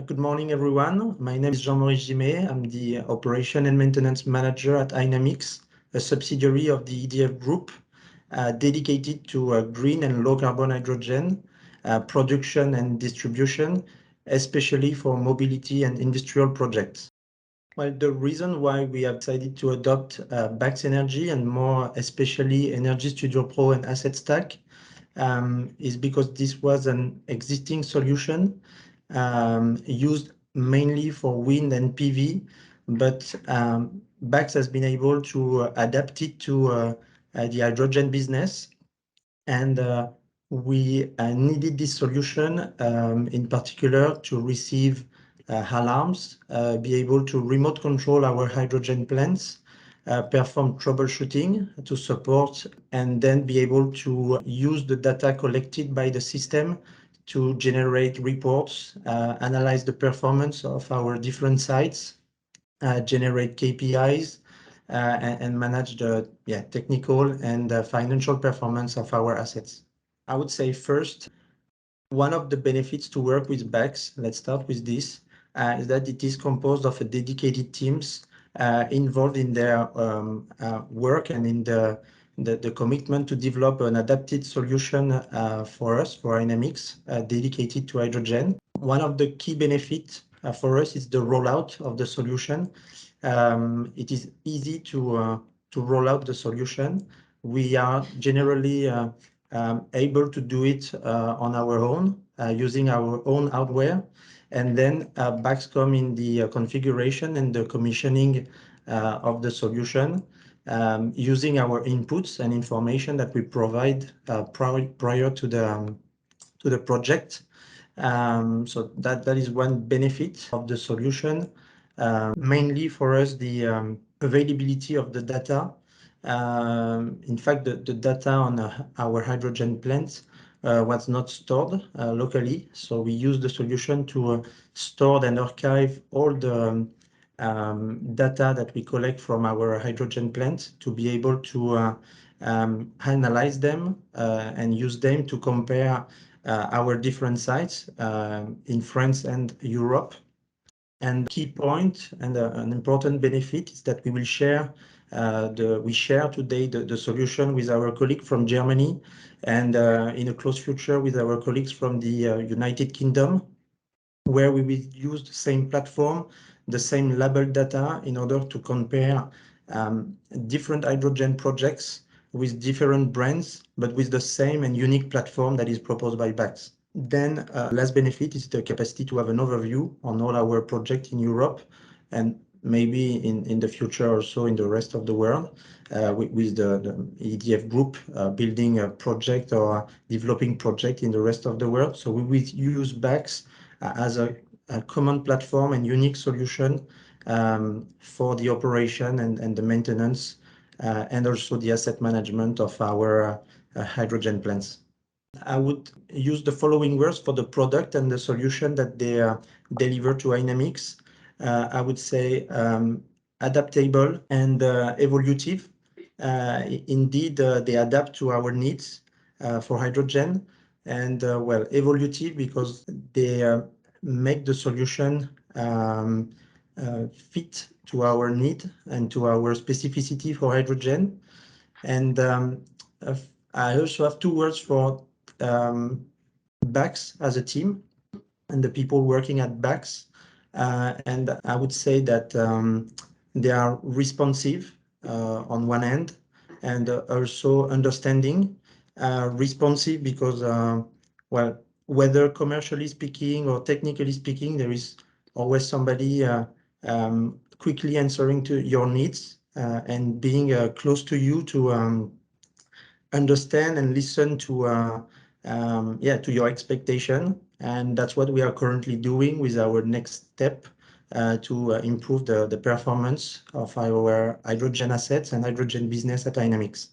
Good morning, everyone. My name is Maurice Gimet. I'm the Operation and Maintenance Manager at Hynamics, a subsidiary of the EDF Group, dedicated to green and low carbon hydrogen production and distribution, especially for mobility and industrial projects. Well, the reason why we have decided to adopt BaxEnergy and more especially Energy Studio Pro and Asset Stack is because this was an existing solution used mainly for wind and PV, but Bax has been able to adapt it to the hydrogen business. And we needed this solution in particular to receive alarms, be able to remote control our hydrogen plants, perform troubleshooting to support, and then be able to use the data collected by the system to generate reports, analyze the performance of our different sites, generate KPIs, and manage the technical and financial performance of our assets. I would say first, one of the benefits to work with Bax, let's start with this, is that it is composed of dedicated teams involved in their work and in the commitment to develop an adapted solution for us, for Hynamics, dedicated to hydrogen. One of the key benefits for us is the rollout of the solution. It is easy to roll out the solution. We are generally able to do it on our own, using our own hardware. And then Bax come in the configuration and the commissioning of the solution, using our inputs and information that we provide prior to the project. So that is one benefit of the solution. Mainly for us, the availability of the data. In fact, the data on our hydrogen plants was not stored locally. So we use the solution to store and archive all the data that we collect from our hydrogen plants to be able to analyze them and use them to compare our different sites in France and Europe. And key point and an important benefit is that we will share today the solution with our colleague from Germany and in a close future with our colleagues from the United Kingdom, where we will use the same platform, the same label data in order to compare different hydrogen projects with different brands, but with the same and unique platform that is proposed by Bax. Then last benefit is the capacity to have an overview on all our projects in Europe and maybe in the future also in the rest of the world with the EDF Group building a project or developing project in the rest of the world. So we will use Bax as a common platform and unique solution for the operation and the maintenance and also the asset management of our hydrogen plants. I would use the following words for the product and the solution that they deliver to Hynamics. I would say adaptable and evolutive. Indeed, they adapt to our needs for hydrogen, and well, evolutive because they make the solution fit to our need and to our specificity for hydrogen. And I also have two words for Bax as a team and the people working at Bax. And I would say that they are responsive on one end and also understanding. Responsive because, well, whether commercially speaking or technically speaking, there is always somebody quickly answering to your needs and being close to you to understand and listen to your expectation. And that's what we are currently doing with our next step to improve the performance of our hydrogen assets and hydrogen business at Hynamics.